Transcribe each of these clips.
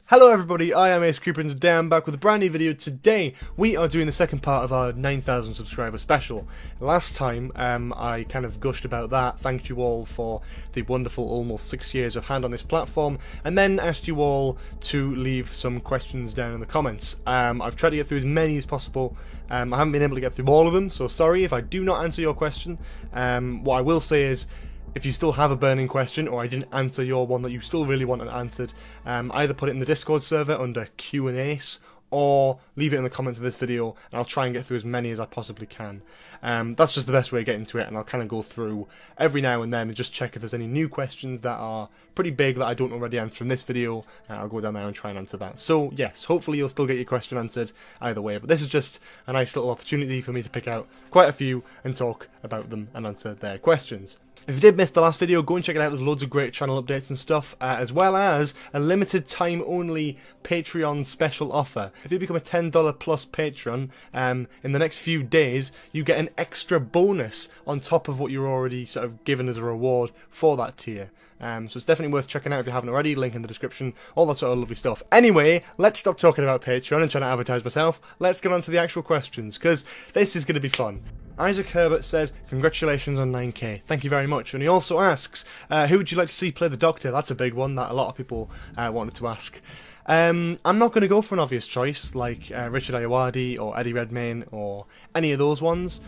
Hello everybody, I am Ace Creeper and today I'm back with a brand new video. Today we are doing the second part of our 9,000 subscriber special. Last time I kind of gushed about that, thanked you all for the wonderful almost 6 years of hand on this platform, and then asked you all to leave some questions down in the comments. I've tried to get through as many as possible. I haven't been able to get through all of them, so sorry if I do not answer your question. What I will say is, if you still have a burning question, or I didn't answer your one that you still really want answered, either put it in the Discord server under Q&As, or leave it in the comments of this video, and I'll try and get through as many as I possibly can. That's just the best way of getting to it, and I'll kind of go through every now and then and just check if there's any new questions that are pretty big that I don't already answer in this video. I'll go down there and try and answer that. So yes, hopefully you'll still get your question answered either way, but this is just a nice little opportunity for me to pick out quite a few and talk about them and answer their questions. If you did miss the last video, go and check it out. There's loads of great channel updates and stuff, as well as a limited time only Patreon special offer. If you become a $10 plus patron in the next few days, you get an extra bonus on top of what you're already sort of given as a reward for that tier. So it's definitely worth checking out if you haven't already. Link in the description, all that sort of lovely stuff. Anyway, let's stop talking about Patreon and trying to advertise myself. Let's get on to the actual questions, because this is going to be fun. Isaac Herbert said, congratulations on 9k, thank you very much. And he also asks, who would you like to see play the Doctor? That's a big one that a lot of people wanted to ask. I'm not going to go for an obvious choice like Richard Ayoade or Eddie Redmayne or any of those ones.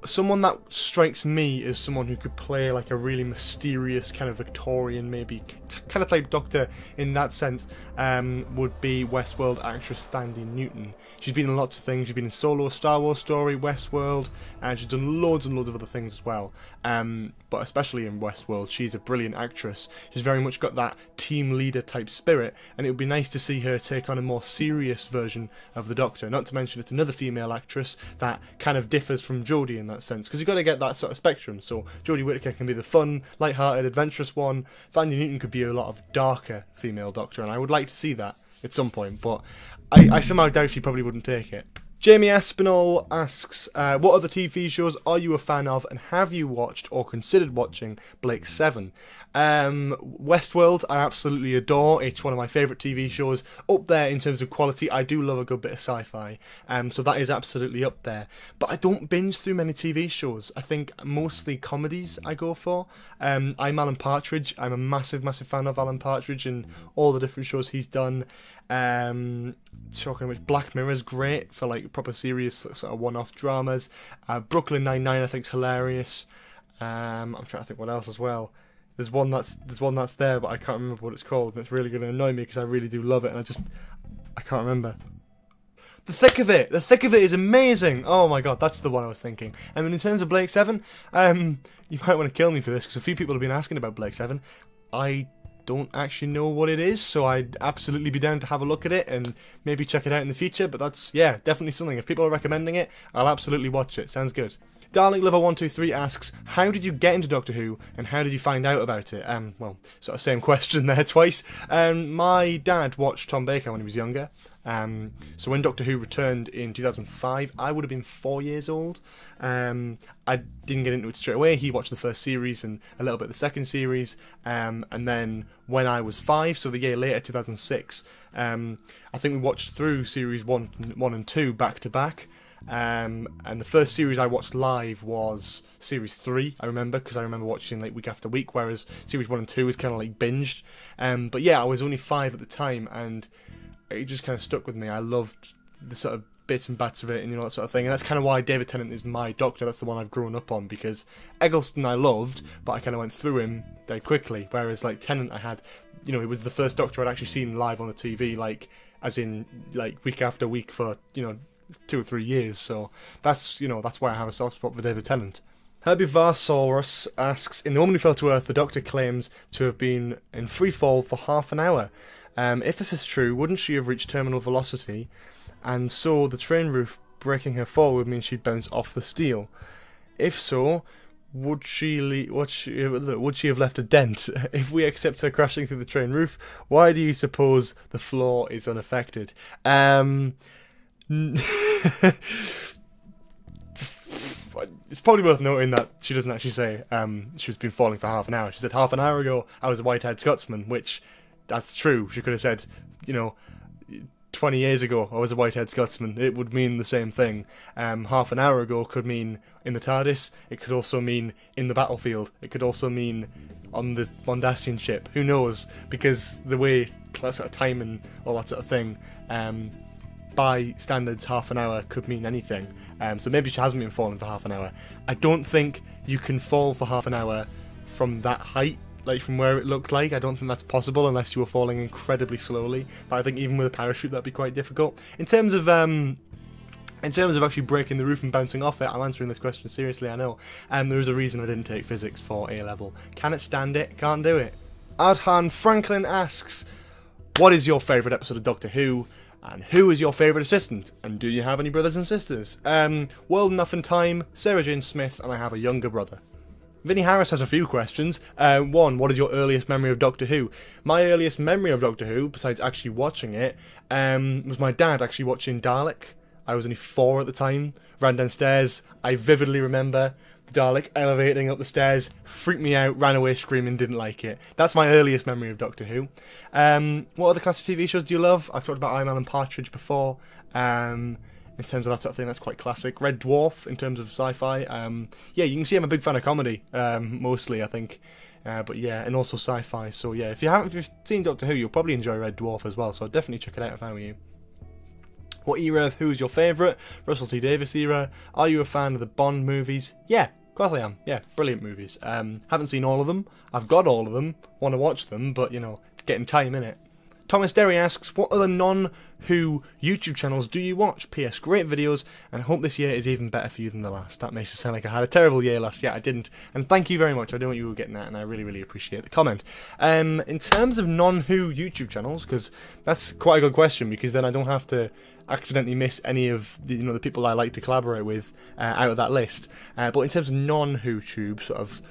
Someone that strikes me as someone who could play like a really mysterious kind of Victorian, maybe kind of type Doctor in that sense, would be Westworld actress Thandie Newton. She's been in lots of things. She's been in Solo, Star Wars Story, Westworld, and she's done loads and loads of other things as well. But especially in Westworld, she's a brilliant actress. She's very much got that team leader type spirit, and it would be nice to see her take on a more serious version of the Doctor. Not to mention it's another female actress that kind of differs from Jodie in that sense, because you've got to get that sort of spectrum. So Jodie Whittaker can be the fun, light-hearted, adventurous one. Thandie Newton could be a lot of darker female Doctor, and I would like to see that at some point, but I somehow doubt she probably wouldn't take it. Jamie Aspinall asks, what other TV shows are you a fan of, and have you watched or considered watching Blake 7? Westworld I absolutely adore. It's one of my favourite TV shows, up there in terms of quality. I do love a good bit of sci-fi, so that is absolutely up there. But I don't binge through many TV shows. I think mostly comedies I go for. I'm Alan Partridge. I'm a massive fan of Alan Partridge and all the different shows he's done. Talking about Black Mirror's great for like proper serious sort of one-off dramas. Brooklyn Nine-Nine I think's hilarious. I'm trying to think what else as well. There's one that's there, but I can't remember what it's called, and it's really going to annoy me because I really do love it, and I can't remember. The Thick of It! The Thick of It is amazing! Oh my god, that's the one I was thinking. I mean, in terms of Blake 7, you might want to kill me for this, because a few people have been asking about Blake 7. I don't actually know what it is, so I'd absolutely be down to have a look at it and maybe check it out in the future, but that's, yeah, definitely something. If people are recommending it, I'll absolutely watch it. Sounds good. Darling Lover 123 asks, how did you get into Doctor Who, and how did you find out about it? Well, sort of same question there twice. My dad watched Tom Baker when he was younger. So when Doctor Who returned in 2005, I would have been 4 years old. I didn't get into it straight away. He watched the first series and a little bit of the second series, and then when I was 5, so the year later, 2006, I think we watched through series 1 and 2 back to back. And the first series I watched live was series 3, I remember, because I remember watching like week after week, whereas series 1 and 2 was kind of like binged. But yeah, I was only 5 at the time, and it just kind of stuck with me. I loved the sort of bits and bats of it and that sort of thing, and that's kind of why David Tennant is my Doctor. That's the one I've grown up on, because Eggleston I loved, but I kind of went through him very quickly, whereas like Tennant I had, it was the first Doctor I'd actually seen live on the TV, like as in like week after week for 2 or 3 years. So that's that's why I have a soft spot for David Tennant. Herbivarsaurus asks, in The Woman Who Fell to Earth, the Doctor claims to have been in free fall for half an hour. If this is true, wouldn't she have reached terminal velocity, and so the train roof breaking her fall would mean she'd bounce off the steel? If so, would she have left a dent? If we accept her crashing through the train roof, why do you suppose the floor is unaffected? it's probably worth noting that she doesn't actually say she's been falling for half an hour. She said half an hour ago I was a white-haired Scotsman, which that's true. She could have said, you know, 20 years ago I was a white-haired Scotsman. It would mean the same thing. Half an hour ago could mean in the TARDIS. It could also mean in the battlefield. It could also mean on the Mondasian ship. Who knows? Because the way sort of time and all that sort of thing, by standards, half an hour could mean anything. So maybe she hasn't been falling for half an hour. I don't think you can fall for half an hour from that height, like from where it looked like. I don't think that's possible unless you were falling incredibly slowly. But I think even with a parachute that'd be quite difficult. In terms of actually breaking the roof and bouncing off it, I'm answering this question seriously, I know. There is a reason I didn't take physics for A level. Can it stand it? Can't do it. Adhan Franklin asks, what is your favourite episode of Doctor Who? And who is your favourite assistant? And do you have any brothers and sisters? World Enough in Time, Sarah Jane Smith, and I have a younger brother. Vinny Harris has a few questions. One, what is your earliest memory of Doctor Who? My earliest memory of Doctor Who, besides actually watching it, was my dad actually watching Dalek. I was only 4 at the time. Ran downstairs. I vividly remember the Dalek elevating up the stairs, freaked me out, ran away screaming, didn't like it. That's my earliest memory of Doctor Who. What other classic TV shows do you love? I've talked about Iron Man and Partridge before. In terms of that sort of thing, that's quite classic. Red Dwarf, in terms of sci-fi. Yeah, you can see I'm a big fan of comedy, mostly, I think. But yeah, and also sci-fi. So yeah, if you've seen Doctor Who, you'll probably enjoy Red Dwarf as well. So definitely check it out if I were you. What era of Who is your favourite? Russell T Davies era. Are you a fan of the Bond movies? Yeah, of course I am. Yeah, brilliant movies. Haven't seen all of them. I've got all of them. Want to watch them, but you know, it's getting time, innit? Thomas Derry asks, what other non-Who YouTube channels do you watch? P.S. Great videos, and I hope this year is even better for you than the last. That makes it sound like I had a terrible year last year. I didn't. And thank you very much. I know what you were getting at, and I really, really appreciate the comment. In terms of non-Who YouTube channels, because that's quite a good question, because then I don't have to accidentally miss any of the, the people I like to collaborate with out of that list. But in terms of non-Who tube, sort of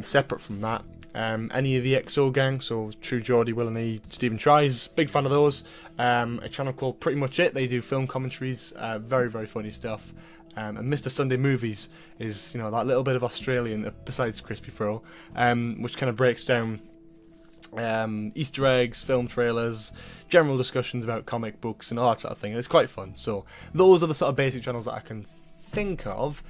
separate from that, any of the XO gang, so True Geordie, Will and E, Stephen Tries, big fan of those. A channel called Pretty Much It, they do film commentaries, very, very funny stuff. And Mr. Sunday Movies is, that little bit of Australian, besides Crispy Pro, which kind of breaks down Easter eggs, film trailers, general discussions about comic books and all that sort of thing, and it's quite fun. So those are the sort of basic channels that I can think of.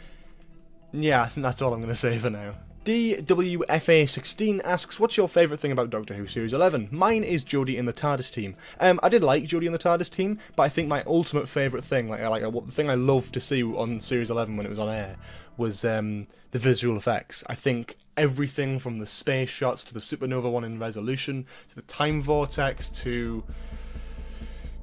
Yeah, I think that's all I'm going to say for now. DWFA16 asks, what's your favourite thing about Doctor Who Series 11? Mine is Jodie and the TARDIS team. I did like Jodie and the TARDIS team, but I think my ultimate favourite thing, the thing I loved to see on Series 11 when it was on air, was the visual effects. I think everything from the space shots to the supernova one in resolution, to the time vortex, to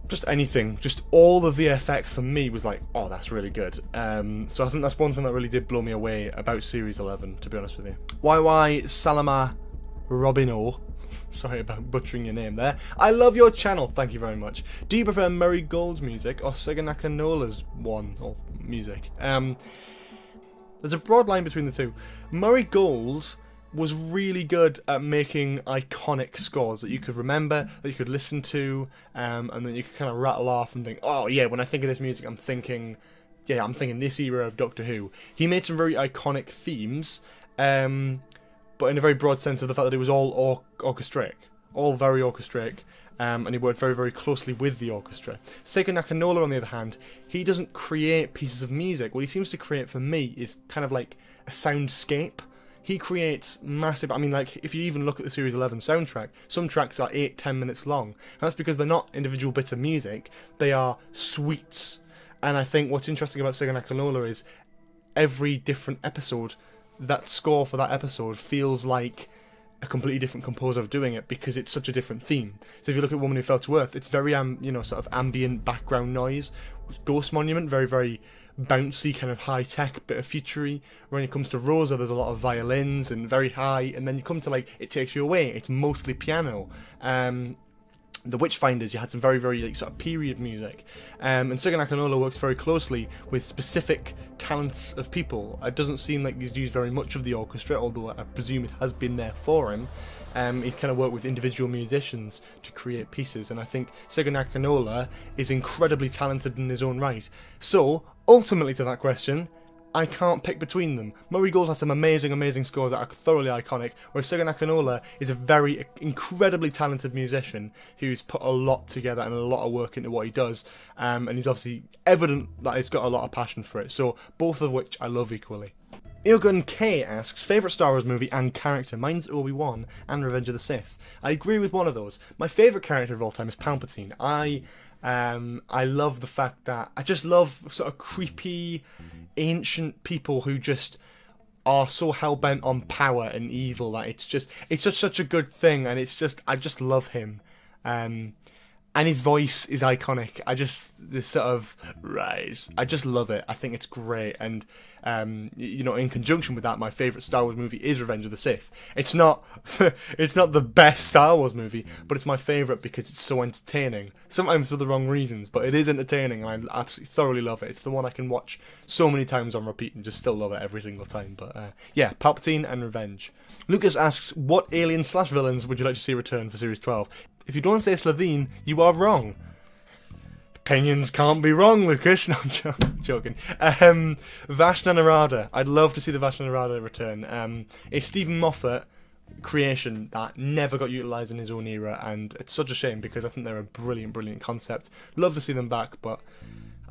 just anything, just all the VFX for me was like, oh, that's really good. So I think that's one thing that really did blow me away about Series 11, to be honest with you. YY Salama Robino, sorry about butchering your name there. I love your channel, thank you very much. Do you prefer Murray Gold's music or Sega Nakanola's one, or music? There's a broad line between the two. Murray Gold was really good at making iconic scores that you could remember, that you could listen to, and then you could kind of rattle off and think, oh yeah, when I think of this music, I'm thinking this era of Doctor Who. He made some very iconic themes, but in a very broad sense of the fact that it was all orchestraic, all very orchestraic, and he worked very, very closely with the orchestra. Sega Nakanola, on the other hand, he doesn't create pieces of music. What he seems to create for me is kind of like a soundscape. He creates massive, if you even look at the Series 11 soundtrack, some tracks are 8-10 minutes long. And that's because they're not individual bits of music, they are suites. And I think what's interesting about Sega Nakanola is every different episode, that score for that episode feels like a completely different composer of doing it, because it's such a different theme. So if you look at Woman Who Fell to Earth, it's very, sort of ambient background noise. Ghost Monument, very, very bouncy, kind of high-tech, bit of futury. When it comes to Rosa, there's a lot of violins and very high, and then you come to It Takes You Away, it's mostly piano. The Witchfinders, you had some very, very sort of period music. And Sega Nakanola works very closely with specific talents of people. It doesn't seem like he's used very much of the orchestra, although I presume it has been there for him. He's kind of worked with individual musicians to create pieces, and I think Sega Nakanola is incredibly talented in his own right. So, ultimately to that question, I can't pick between them. Murray Gold has some amazing scores that are thoroughly iconic, whereas Sugan Akinola is a very incredibly talented musician who's put a lot together and a lot of work into what he does, and he's obviously evident that he's got a lot of passion for it, so both of which I love equally. Logan K asks, favourite Star Wars movie and character? Mine's Obi-Wan and Revenge of the Sith. I agree with one of those. My favourite character of all time is Palpatine. I love the fact that I just love sort of creepy, ancient people who just are so hell-bent on power and evil that it's such a good thing, and I just love him. And his voice is iconic. This sort of rise. I just love it. I think it's great. And, you know, in conjunction with that, my favourite Star Wars movie is Revenge of the Sith. It's not the best Star Wars movie, but it's my favourite because it's so entertaining. Sometimes for the wrong reasons, but it is entertaining, and I absolutely thoroughly love it. It's the one I can watch so many times on repeat and just still love it every single time. But, yeah, Palpatine and Revenge. Lucas asks, what aliens/villains would you like to see return for Series 12? If you don't say Slovene, you are wrong. Opinions can't be wrong, Lucas. No, I'm joking. Vashna Narada. I'd love to see the Vashna Narada return. A Stephen Moffat creation that never got utilised in his own era, and it's such a shame because I think they're a brilliant concept. Love to see them back, but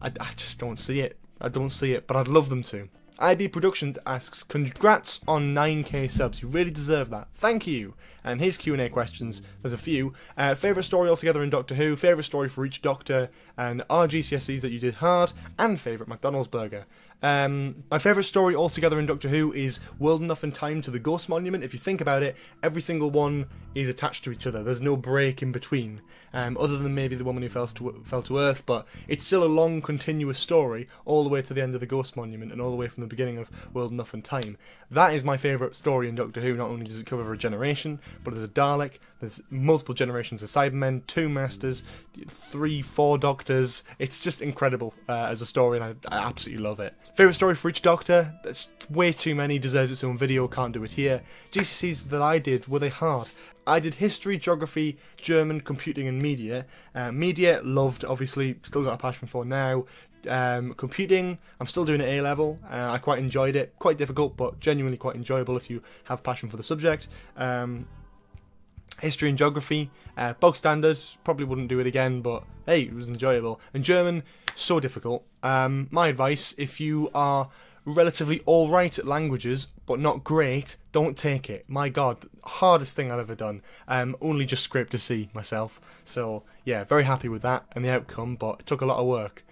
I just don't see it. I don't see it, but I'd love them to. IB Productions asks, congrats on 9k subs, you really deserve that, thank you. And his Q&A questions, there's a few. Favourite story altogether in Doctor Who, favourite story for each Doctor, and our GCSEs that you did hard, and favourite McDonald's burger. My favourite story altogether in Doctor Who is World Enough in Time to the Ghost Monument. If you think about it, every single one is attached to each other. There's no break in between, other than maybe the woman who fell to Earth, but it's still a long, continuous story all the way to the end of the Ghost Monument and all the way from the beginning of World Enough in Time. That is my favourite story in Doctor Who. Not only does it cover a generation, but there's a Dalek, there's multiple generations of Cybermen, 2 Masters, 3, 4 Doctors. It's just incredible as a story, and I absolutely love it. Favourite story for each Doctor? That's way too many, deserves its own video, can't do it here. GCSEs that I did, were they hard? I did history, geography, German, computing and media. Media, loved, obviously, still got a passion for now. Computing, I'm still doing at A level. I quite enjoyed it. Quite difficult, but genuinely quite enjoyable if you have passion for the subject. History and geography, bog standard, probably wouldn't do it again, but hey, it was enjoyable. And German, so difficult. My advice, if you are relatively alright at languages, but not great, don't take it. My god, hardest thing I've ever done. Only just scraped a C myself. So yeah, very happy with that and the outcome, but it took a lot of work.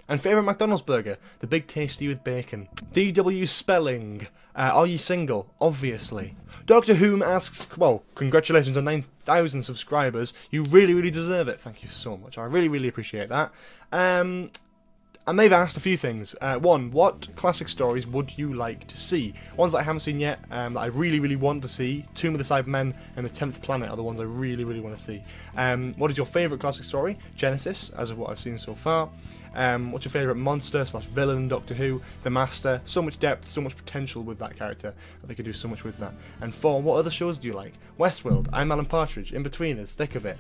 And favourite McDonald's burger? The Big Tasty with bacon. DW Spelling. Are you single? Obviously. Doctor Whom asks, well, congratulations on 9,000 subscribers. You really deserve it. Thank you so much. I really appreciate that. And they've asked a few things. One, what classic stories would you like to see? Ones that I haven't seen yet, that I really want to see. Tomb of the Cybermen and The 10th Planet are the ones I really want to see. What is your favourite classic story? Genesis, as of what I've seen so far. What's your favourite monster/villain in Doctor Who? The Master. So much depth, so much potential with that character that they could do so much with that. And 4, what other shows do you like? Westworld, I'm Alan Partridge, In-Betweeners, Thick of It.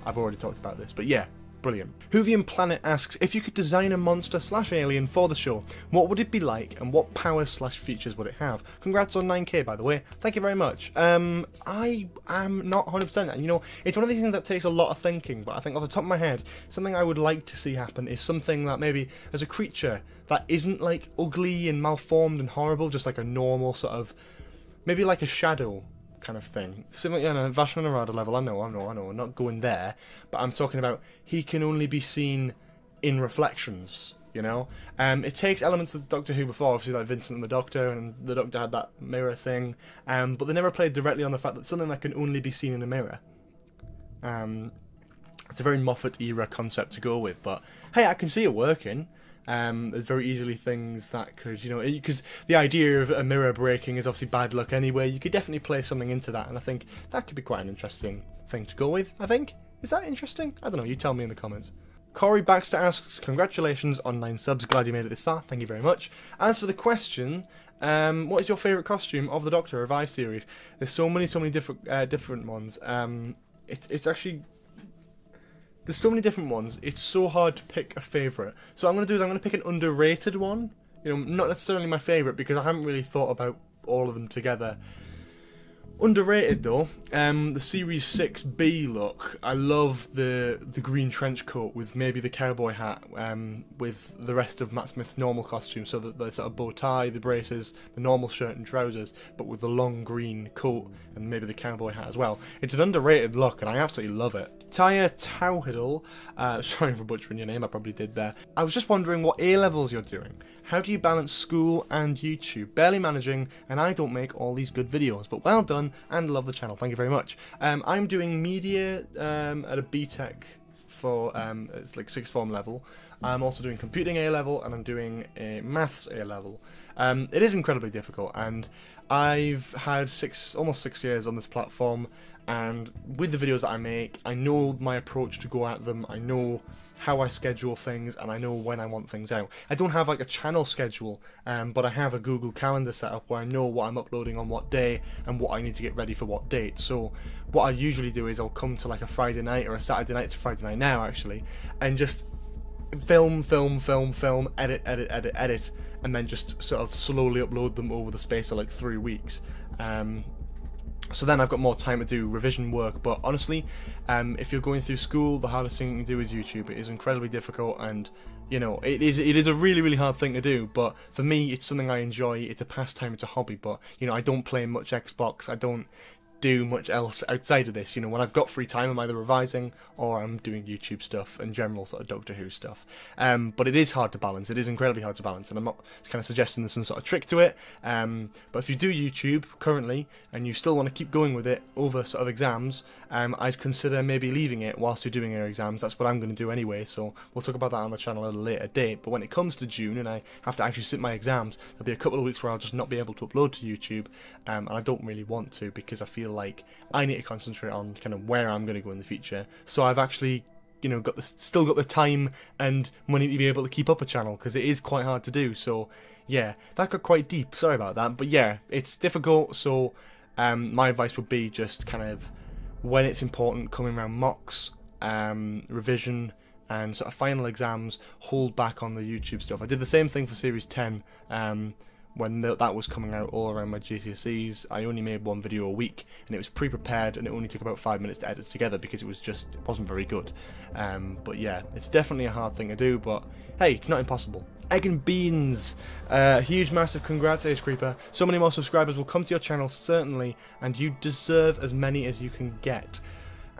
I've already talked about this, but yeah. Brilliant. Whovian Planet asks, if you could design a monster/alien for the show, what would it be like and what powers/features would it have? Congrats on 9k, by the way. Thank you very much. I am not 100%. You know, it's one of these things that takes a lot of thinking, but I think off the top of my head, something I would like to see happen is something that maybe as a creature that isn't like ugly and malformed and horrible, just like a normal sort of, maybe like a shadow kind of thing. Similar on a Vashna Narada level, I know, I'm not going there, but I'm talking about he can only be seen in reflections, you know? It takes elements of Doctor Who before, obviously like Vincent and the Doctor had that mirror thing, but they never played directly on the fact that something that can only be seen in a mirror. It's a very Moffat era concept to go with, but hey, I can see it working. There's very easily things that could, you know, because the idea of a mirror breaking is obviously bad luck anyway. You could definitely play something into that, and I think that could be quite an interesting thing to go with, I think. Is that interesting? I don't know, you tell me in the comments. Corey Baxter asks, congratulations on 9 subs, glad you made it this far, thank you very much. As for the question, what is your favourite costume of the Doctor Revised series? There's so many different ones. It's actually... There's so many different ones, it's so hard to pick a favourite. So what I'm going to do is I'm going to pick an underrated one, you know, not necessarily my favourite because I haven't really thought about all of them together. Underrated though, the Series 6B look. I love the green trench coat with maybe the cowboy hat, with the rest of Matt Smith's normal costume, so that the sort of bow tie, the braces, the normal shirt and trousers, but with the long green coat and maybe the cowboy hat as well. It's an underrated look and I absolutely love it. Taya Towhiddle, sorry for butchering your name, I probably did there. I was just wondering what A-levels you're doing. How do you balance school and YouTube? Barely managing, and I don't make all these good videos, but well done and love the channel. Thank you very much. I'm doing media at a BTEC for it's like sixth form level. I'm also doing computing A level and I'm doing a maths A level. It is incredibly difficult, and I've had almost 6 years on this platform, and with the videos that I make, I know my approach to go at them, I know how I schedule things, and I know when I want things out. I don't have like a channel schedule, but I have a Google Calendar set up where I know what I'm uploading on what day and what I need to get ready for what date. So what I usually do is I'll come to like a Friday night or a Saturday night, it's Friday night now actually, and just film, edit, and then just sort of slowly upload them over the space of like 3 weeks. So then I've got more time to do revision work, but honestly, if you're going through school, the hardest thing you can do is YouTube. It is incredibly difficult, and you know, it is a really hard thing to do, but for me, it's something I enjoy, it's a pastime, it's a hobby, but you know, I don't play much Xbox, I don't do much else outside of this. You know, when I've got free time, I'm either revising or I'm doing YouTube stuff and general sort of Doctor Who stuff. But it is hard to balance. It is incredibly hard to balance, and I'm not kind of suggesting there's some sort of trick to it. But if you do YouTube currently and you still want to keep going with it over sort of exams, I'd consider maybe leaving it whilst you're doing your exams. That's what I'm going to do anyway, so we'll talk about that on the channel at a later date. But when it comes to June and I have to actually sit my exams, there'll be a couple of weeks where I'll just not be able to upload to YouTube, and I don't really want to, because I feel like I need to concentrate on kind of where I'm going to go in the future. So I've actually, you know, still got the time and money to be able to keep up a channel, because it is quite hard to do. So yeah, that got quite deep, sorry about that, but yeah, it's difficult. So my advice would be just kind of, when it's important, coming around mocks, revision and sort of final exams, hold back on the YouTube stuff. I did the same thing for Series 10, when that was coming out all around my GCSEs. I only made one video a week, and it was pre-prepared, and it only took about 5 minutes to edit together because it wasn't very good. But yeah, it's definitely a hard thing to do, but hey, it's not impossible. Egg and Beans, huge massive congrats Ace Creeper. So many more subscribers will come to your channel certainly, and you deserve as many as you can get.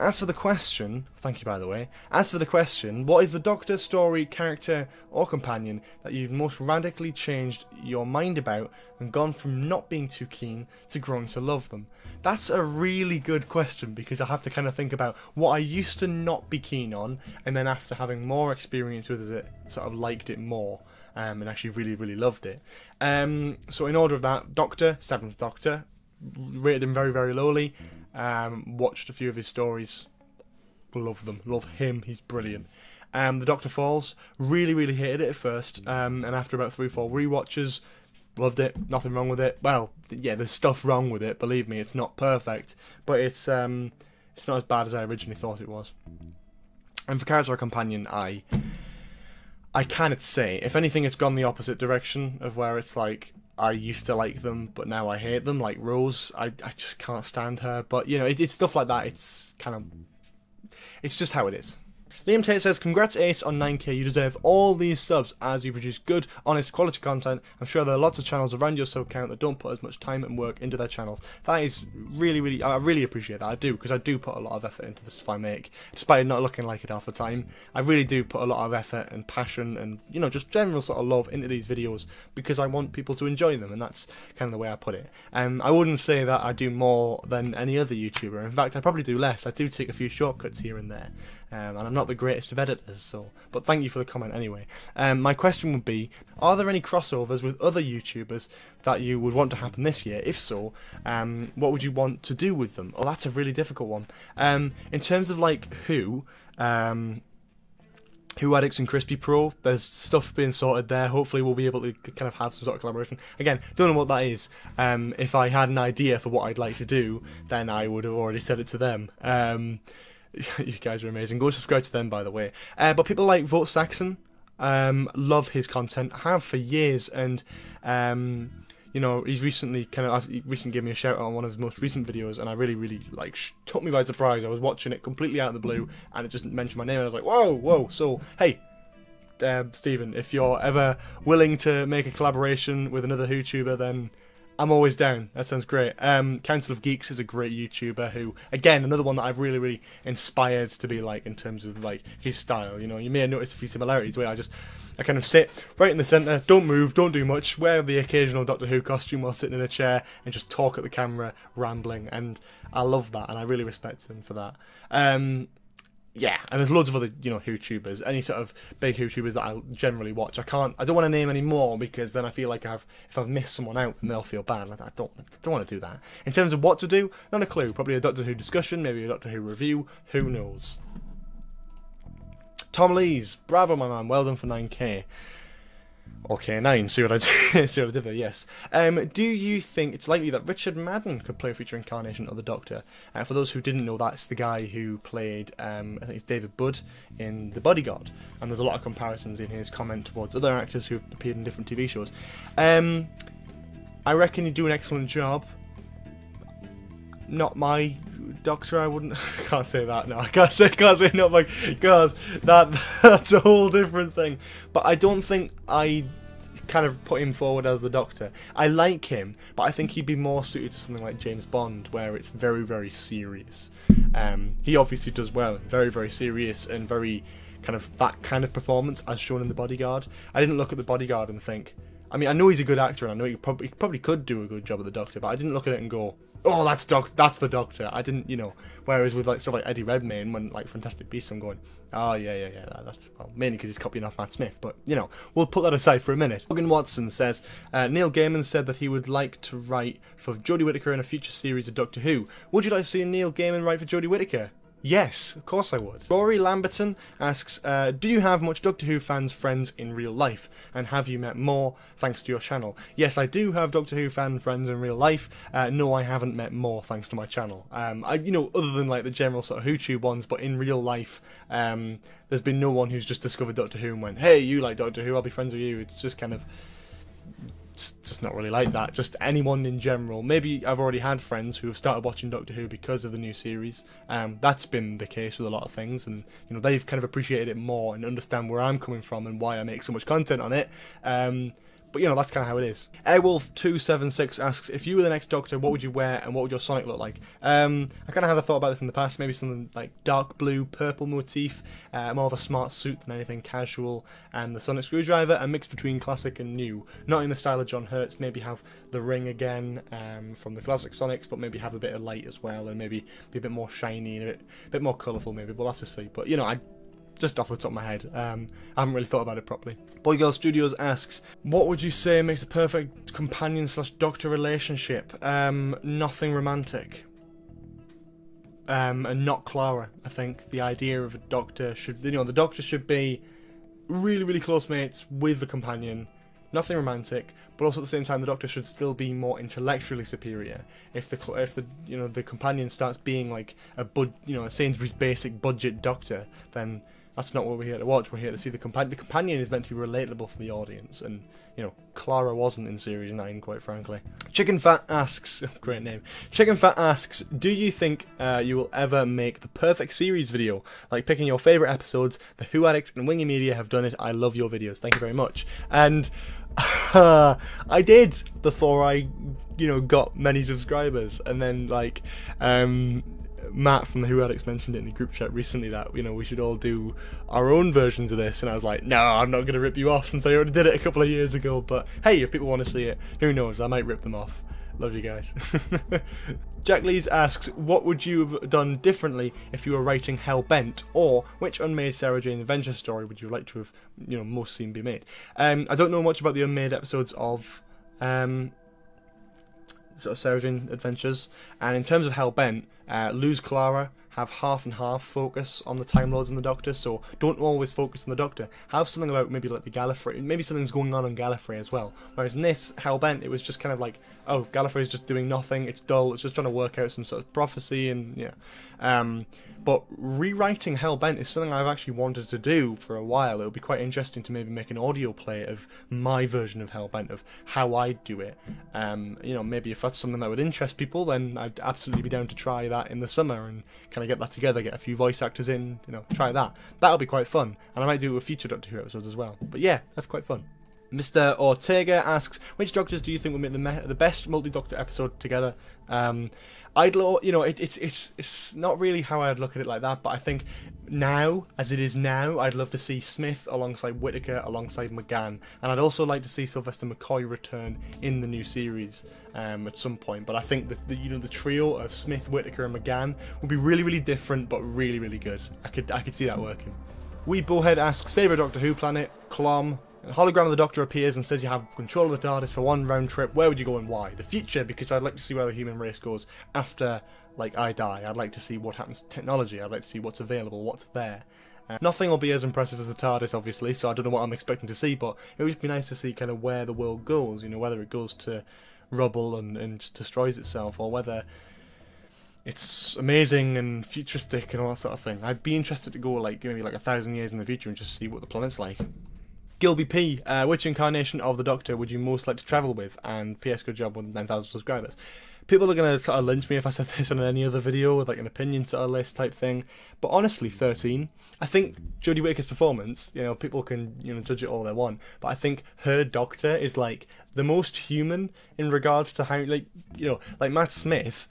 As for the question, thank you by the way, as for the question, what is the Doctor, story, character or companion that you've most radically changed your mind about and gone from not being too keen to growing to love them? That's a really good question, because I have to kind of think about what I used to not be keen on, and then after having more experience with it, sort of liked it more, and actually really loved it. So in order of that, Doctor, 7th Doctor, rated him very lowly. Watched a few of his stories, love them, love him, he's brilliant. The Doctor Falls, really hated it at first, and after about 3-4 rewatches, loved it, nothing wrong with it. Well, yeah, there's stuff wrong with it, believe me, it's not perfect, but it's not as bad as I originally thought it was. And for character or companion, I cannot say. If anything, it's gone the opposite direction of where it's like, I used to like them, but now I hate them, like Rose. I just can't stand her. But, you know, it's stuff like that. It's kind of, it's just how it is. Liam Tate says, congrats Ace on 9k, you deserve all these subs as you produce good, honest, quality content. I'm sure there are lots of channels around your sub count that don't put as much time and work into their channels. That is really, I really appreciate that, I do, because I do put a lot of effort into the stuff I make, despite it not looking like it half the time. I really do put a lot of effort and passion and, you know, just general sort of love into these videos, because I want people to enjoy them, and that's kind of the way I put it. I wouldn't say that I do more than any other YouTuber. In fact, I probably do less. I do take a few shortcuts here and there. And I'm not the greatest of editors, so, but thank you for the comment anyway. My question would be, are there any crossovers with other YouTubers that you would want to happen this year? If so, what would you want to do with them? Oh, that's a really difficult one. In terms of like Who Addicts and Crispy Pro, there's stuff being sorted there. Hopefully we'll be able to kind of have some sort of collaboration. Again, don't know what that is. If I had an idea for what I'd like to do, then I would have already said it to them. You guys are amazing. Go subscribe to them, by the way. But people like Vote Saxon, Love his content, have for years, and you know, he recently gave me a shout out on one of his most recent videos, and I really like took me by surprise. I was watching it completely out of the blue, and it just mentioned my name, and I was like, whoa. So hey, Stephen, if you're ever willing to make a collaboration with another YouTuber, then I'm always down. That sounds great. Council of Geeks is a great YouTuber who, again, another one that I've really inspired to be like in terms of like his style. You know, you may have noticed a few similarities where I kind of sit right in the centre, don't move, don't do much, wear the occasional Doctor Who costume while sitting in a chair and just talk at the camera, rambling, and I love that, and I really respect him for that. Yeah, and there's loads of other, you know, YouTubers, any sort of big YouTubers that I generally watch. I don't want to name any more, because then I feel like if I've missed someone out, then they'll feel bad. I don't want to do that. In terms of what to do, not a clue. Probably a Doctor Who discussion, maybe a Doctor Who review, who knows. Tom Lees, bravo my man, well done for 9k. Okay, 9, see what I did, see what I did there, yes. Do you think it's likely that Richard Madden could play a future incarnation of the Doctor? For those who didn't know, that's the guy who played, I think it's David Budd in The Bodyguard, and there's a lot of comparisons in his comment towards other actors who've appeared in different TV shows. I reckon he'd do an excellent job. Not my Doctor, I wouldn't. I can't say that. No, I can't say not my. Because that's a whole different thing. But I don't think I kind of put him forward as the Doctor. I like him, but I think he'd be more suited to something like James Bond, where it's very serious. He obviously does well, very serious and very kind of that kind of performance as shown in The Bodyguard. I didn't look at The Bodyguard and think. I mean, I know he's a good actor, and I know he probably could do a good job at the Doctor, but I didn't look at it and go, oh, that's the Doctor. I didn't, you know. Whereas with like stuff like Eddie Redmayne, when like Fantastic Beasts, I'm going, oh yeah, that's well, mainly because he's copying off Matt Smith. But you know, we'll put that aside for a minute. Logan Watson says Neil Gaiman said that he would like to write for Jodie Whittaker in a future series of Doctor Who. Would you like to see Neil Gaiman write for Jodie Whittaker? Yes, of course I would. Rory Lamberton asks, do you have much Doctor Who fans friends in real life? And have you met more thanks to your channel? Yes, I do have Doctor Who fan friends in real life. No, I haven't met more thanks to my channel. You know, other than like the general sort of YouTube ones, but in real life, there's been no one who's just discovered Doctor Who and went, hey, you like Doctor Who, I'll be friends with you. It's just kind of... It's just not really like that. Just anyone in general. Maybe I've already had friends who have started watching Doctor Who because of the new series. That's been the case with a lot of things, and you know, they've kind of appreciated it more and understand where I'm coming from and why I make so much content on it. But you know, that's kind of how it is. Airwolf276 asks, if you were the next Doctor, what would you wear and what would your Sonic look like? I kind of had a thought about this in the past. Maybe something like dark blue, purple motif, more of a smart suit than anything casual, and the Sonic Screwdriver, a mix between classic and new. Not in the style of John Hurt's, maybe have the ring again from the classic Sonics, but maybe have a bit of light as well, and maybe be a bit more shiny and a bit more colourful maybe. We'll have to see. But you know, just off the top of my head, I haven't really thought about it properly. Boy Girl Studios asks, what would you say makes the perfect companion/doctor relationship? Nothing romantic. And not Clara. I think the idea of a doctor should, you know, the doctor should be really close mates with the companion. Nothing romantic, but also at the same time, the Doctor should still be more intellectually superior. If the you know, the companion starts being like a Sainsbury's basic budget Doctor, then that's not what we're here to watch. We're here to see the companion. The companion is meant to be relatable for the audience, and you know, Clara wasn't in Series 9, quite frankly. Chicken Fat asks, great name. Chicken Fat asks, do you think you will ever make the perfect series video, like picking your favourite episodes? The Who Addict and Wingy Media have done it. I love your videos. Thank you very much. And I did before I, you know, got many subscribers, and then like Matt from the Who Addicts mentioned it in the group chat recently that, you know, we should all do our own versions of this, and I was like, no, I'm not going to rip you off since I already did it a couple of years ago. But hey, if people want to see it, who knows, I might rip them off. Love you guys. Jack Lees asks, what would you have done differently if you were writing Hellbent, or which unmade Sarah Jane Adventure story would you like to have, you know, most seen be made? I don't know much about the unmade episodes of sort of Sarah Jane Adventures, and in terms of Hellbent, lose Clara, have half and half focus on the Time Lords and the Doctor, so don't always focus on the Doctor. Have something about maybe like the Gallifrey, maybe something's going on Gallifrey as well. Whereas in this, Hellbent, it was just kind of like, oh, Gallifrey's just doing nothing, it's dull, it's just trying to work out some sort of prophecy, and yeah. But rewriting Hellbent is something I've actually wanted to do for a while. It would be quite interesting to maybe make an audio play of my version of Hellbent, of how I'd do it. You know, maybe if that's something that would interest people, then I'd absolutely be down to try that in the summer and kind of get that together, get a few voice actors in, you know, try that. That'll be quite fun, and I might do a future Doctor Who episodes as well. But yeah, that's quite fun. Mr. Ortega asks, which Doctors do you think will make the best multi-Doctor episode together? You know, it's not really how I'd look at it like that, but I think now, as it is now, I'd love to see Smith alongside Whittaker, alongside McGann, and I'd also like to see Sylvester McCoy return in the new series at some point. But I think that the trio of Smith, Whittaker, and McGann would be really, really different, but really, really good. I could see that working. Wee Bowhead asks, favourite Doctor Who planet? Clom. A hologram of the Doctor appears and says you have control of the TARDIS for one round trip. Where would you go and why? The future, because I'd like to see where the human race goes after, like, I die. I'd like to see what happens to technology. I'd like to see what's available, what's there. Nothing will be as impressive as the TARDIS, obviously, so I don't know what I'm expecting to see, but it would just be nice to see kind of where the world goes, you know, whether it goes to rubble and just destroys itself, or whether it's amazing and futuristic and all that sort of thing. I'd be interested to go, like, maybe like 1,000 years in the future and just see what the planet's like. Gilby P, which incarnation of the Doctor would you most like to travel with? And PS, good job with 9,000 subscribers. People are going to sort of lynch me if I said this on any other video with like an opinion sort of list type thing. But honestly, 13. I think Jodie Whittaker's performance, you know, people can, you know, judge it all they want, but I think her Doctor is like the most human in regards to how, like, you know, like Matt Smith,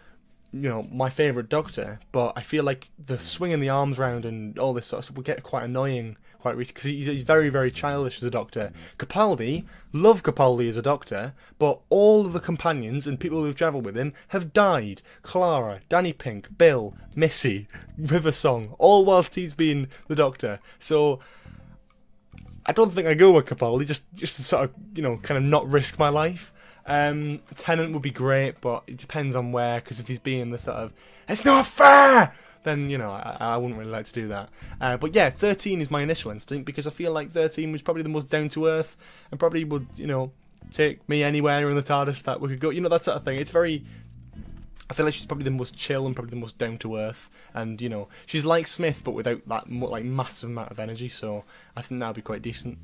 you know, my favourite Doctor, but I feel like the swinging the arms round and all this sort of stuff will get quite annoying quite recently, because he's very, very childish as a Doctor. Capaldi, love Capaldi as a Doctor, but all of the companions and people who've travelled with him have died. Clara, Danny Pink, Bill, Missy, River Song, all whilst he's been the Doctor. So I don't think I go with Capaldi, just to sort of, you know, kind of not risk my life. Tennant would be great, but it depends on where, because if he's being the sort of, it's not fair, then, you know, I wouldn't really like to do that. But yeah, 13 is my initial instinct, because I feel like 13 was probably the most down-to-earth, and probably would, you know, take me anywhere in the TARDIS that we could go, you know, that sort of thing. It's very, I feel like she's probably the most chill and probably the most down-to-earth, and, you know, she's like Smith, but without that, like, massive amount of energy, so I think that would be quite decent.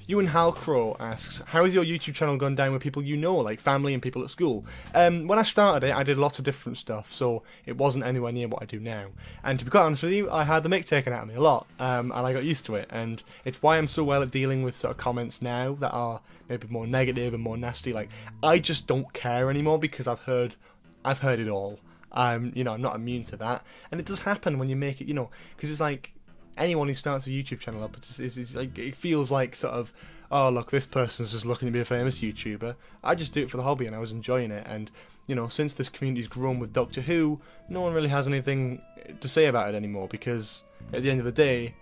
Ewan Halcrow asks, how has your YouTube channel gone down with people you know, like family and people at school? When I started it, I did lots of different stuff, so it wasn't anywhere near what I do now. And to be quite honest with you, I had the mick taken out of me a lot, and I got used to it, and it's why I'm so well at dealing with sort of comments now that are maybe more negative and more nasty. Like, I just don't care anymore, because I've heard it all. You know, I'm not immune to that, and it does happen when you make it, you know, because it's like anyone who starts a YouTube channel up, it's like, it feels like sort of, oh look, this person's just looking to be a famous YouTuber. I just do it for the hobby, and I was enjoying it, and, you know, since this community's grown with Doctor Who, no one really has anything to say about it anymore, because at the end of the day,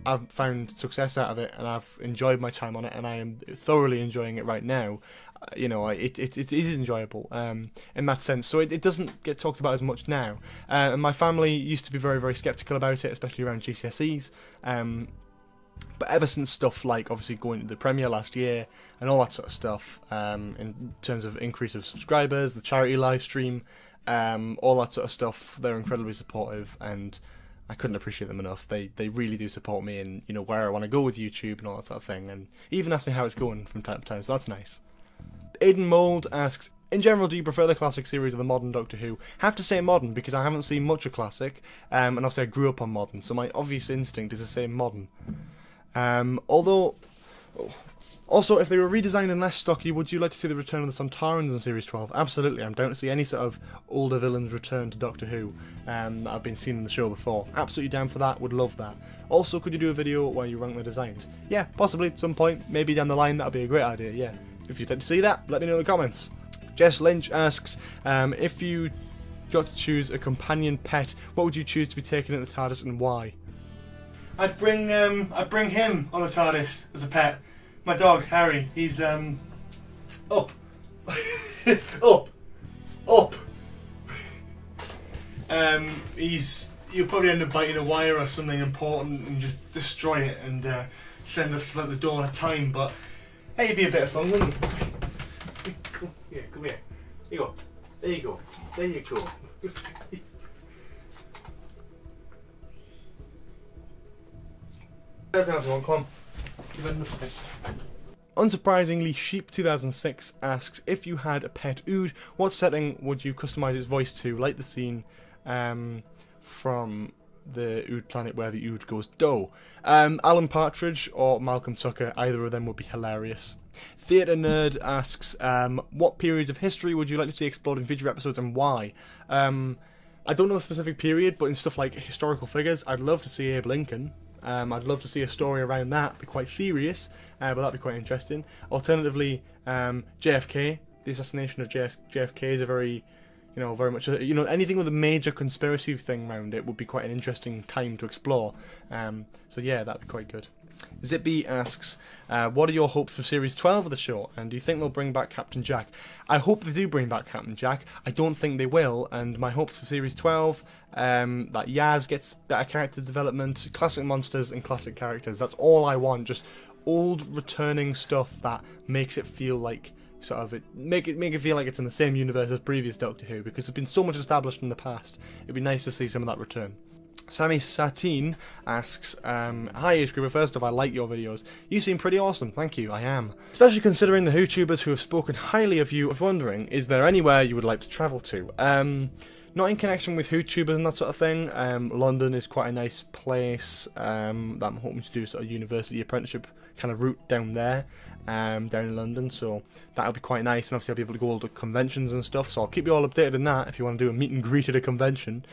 I've found success out of it, and I've enjoyed my time on it, and I am thoroughly enjoying it right now. You know, it is enjoyable in that sense, so it doesn't get talked about as much now. And my family used to be very, very sceptical about it, especially around GCSEs. But ever since stuff like obviously going to the premiere last year and all that sort of stuff, in terms of increase of subscribers, the charity live stream, all that sort of stuff, they're incredibly supportive, and I couldn't appreciate them enough. They really do support me in, you know, where I want to go with YouTube and all that sort of thing, and even ask me how it's going from time to time, so that's nice. Aiden Mould asks, in general, do you prefer the classic series or the modern Doctor Who? Have to say modern, because I haven't seen much of classic, and obviously I grew up on modern, so my obvious instinct is to say modern. Although, also, if they were redesigned and less stocky, would you like to see the return of the Sontarans in Series 12? Absolutely, I'm down to see any sort of older villains return to Doctor Who that I've been seen in the show before. Absolutely down for that, would love that. Also, could you do a video where you rank the designs? Yeah, possibly at some point, maybe down the line, that would be a great idea, yeah. If you'd like to see that, let me know in the comments. Jess Lynch asks, if you got to choose a companion pet, what would you choose to be taken in the TARDIS and why? I'd bring him on the TARDIS as a pet. My dog, Harry, he's, up. Up. He's you'll probably end up biting a wire or something important and just destroy it and send us to like the dawn of time. But hey, it'd be a bit of fun, wouldn't it? Yeah, come here. Here you go. There you go. There you go. There's another one. Come on. You've had enough of this. Unsurprisingly, Sheep2006 asks, if you had a pet ood, what setting would you customise its voice to, like the scene from the Ood planet where the Ood goes dough? Alan Partridge or Malcolm Tucker, either of them would be hilarious. Theatre Nerd asks, what periods of history would you like to see explored in future episodes and why? I don't know the specific period, but in stuff like historical figures, I'd love to see Abe Lincoln. I'd love to see a story around that, be quite serious, but that'd be quite interesting. Alternatively, JFK, the assassination of JFK is a very, very much, anything with a major conspiracy thing around it would be quite an interesting time to explore. So yeah, that'd be quite good. Zippy asks, what are your hopes for Series 12 of the show, and do you think they'll bring back Captain Jack? I hope they do bring back Captain Jack. I don't think they will, and my hopes for Series 12, that Yaz gets better character development, classic monsters and classic characters. That's all I want, just old returning stuff that makes it feel like, make it feel like it's in the same universe as previous Doctor Who, because there's been so much established in the past. It'd be nice to see some of that return. Sammy Satine asks, hi Age Grouper, first off, I like your videos. You seem pretty awesome, thank you, I am. Especially considering the WhoTubers who have spoken highly of you. I was wondering, is there anywhere you would like to travel to? Not in connection with WhoTubers and that sort of thing. London is quite a nice place that I'm hoping to do sort of university apprenticeship kind of route down there, down in London, so that'll be quite nice, and obviously I'll be able to go all to conventions and stuff, so I'll keep you all updated on that if you want to do a meet and greet at a convention.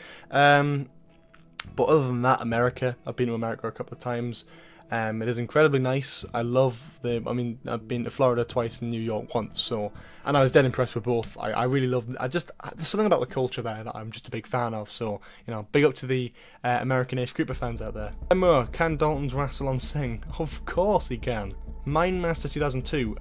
But other than that, America. I've been to America a couple of times. It is incredibly nice. I love I've been to Florida twice and New York once, and I was dead impressed with both. I really love, there's something about the culture there that I'm just a big fan of, so, big up to the American Ace Grouper fans out there. Emma, can Dalton's Rassilon sing? Of course he can. Mindmaster 2002,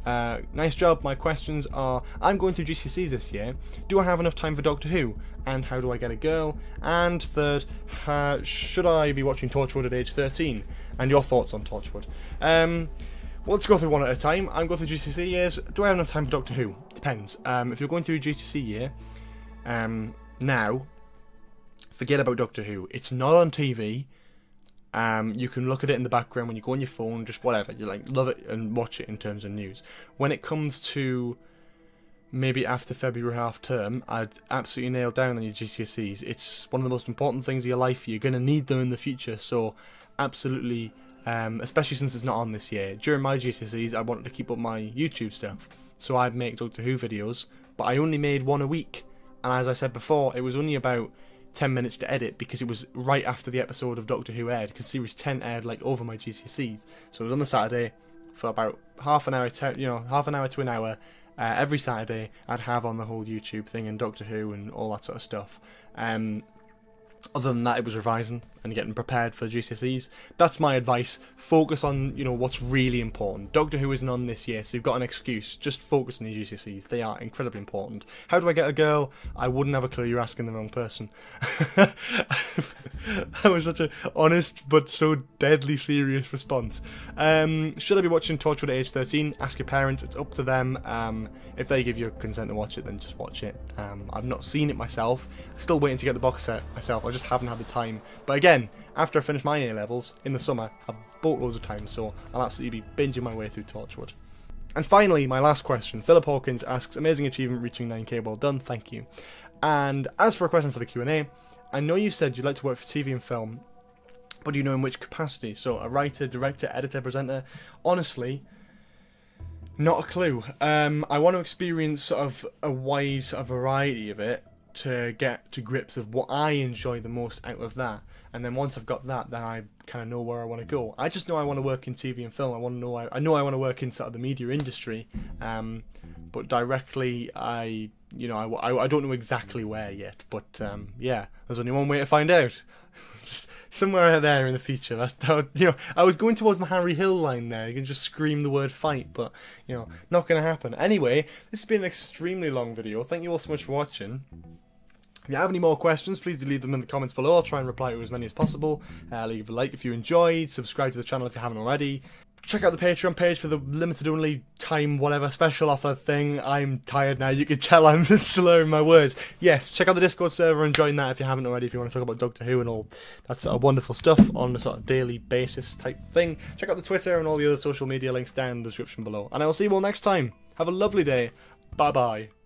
nice job. My questions are, I'm going through GCSEs this year. Do I have enough time for Doctor Who? And how do I get a girl? And third, should I be watching Torchwood at age 13? And your thoughts on Torchwood. Well, let's go through one at a time. I'm going through GCSE years. Do I have enough time for Doctor Who? Depends. If you're going through a GCSE year, now, forget about Doctor Who. It's not on TV. You can look at it in the background when you go on your phone, just whatever. You love it and watch it in terms of news. When it comes to maybe after February half term, I'd absolutely nail down on your GCSEs. It's one of the most important things of your life. You're going to need them in the future, so absolutely, especially since it's not on this year. During my GCSEs, I wanted to keep up my YouTube stuff, so I'd make Doctor Who videos, but I only made one a week, and as I said before, it was only about 10 minutes to edit because it was right after the episode of Doctor Who aired, because Series 10 aired over my GCSEs. So it was on the Saturday for about half an hour to an hour. Every Saturday I'd have on the whole YouTube thing and Doctor Who and all that sort of stuff. Other than that, it was revising and getting prepared for GCSEs. That's my advice. Focus on, what's really important. Doctor Who isn't on this year, so you've got an excuse. Just focus on your GCSEs. They are incredibly important. How do I get a girl? I wouldn't have a clue. You're asking the wrong person. That was such an honest but so deadly serious response. Should I be watching Torchwood at age 13? Ask your parents. It's up to them. If they give you consent to watch it, then just watch it. I've not seen it myself. Still waiting to get the box set myself. I just haven't had the time. But again, after I finish my A-levels in the summer, I've boatloads of time, so I'll absolutely be binging my way through Torchwood. And finally, my last question. Philip Hawkins asks, amazing achievement reaching 9k, well done, thank you. And as for a question for the Q&A, I know you said you'd like to work for TV and film, but do you know in which capacity? So a writer, director, editor, presenter? Honestly, not a clue. I want to experience sort of a wide variety of it to get to grips of what I enjoy the most out of that. And then once I've got that, then I kind of know where I want to go. I just know I want to work in TV and film. I know I want to work in sort of the media industry, but directly I don't know exactly where yet. But yeah, there's only one way to find out. Just somewhere out there in the future. I was going towards the Harry Hill line there. You can just scream the word fight, but not going to happen. Anyway, this has been an extremely long video. Thank you all so much for watching. If you have any more questions, please do leave them in the comments below. I'll try and reply to as many as possible. Leave a like if you enjoyed, subscribe to the channel if you haven't already. Check out the Patreon page for the limited only time whatever special offer thing. I'm tired now, you can tell I'm slurring my words. Yes, check out the Discord server and join that if you haven't already, if you want to talk about Doctor Who and all that sort of wonderful stuff on a sort of daily basis type thing. Check out the Twitter and all the other social media links down in the description below. And I will see you all next time. Have a lovely day. Bye bye.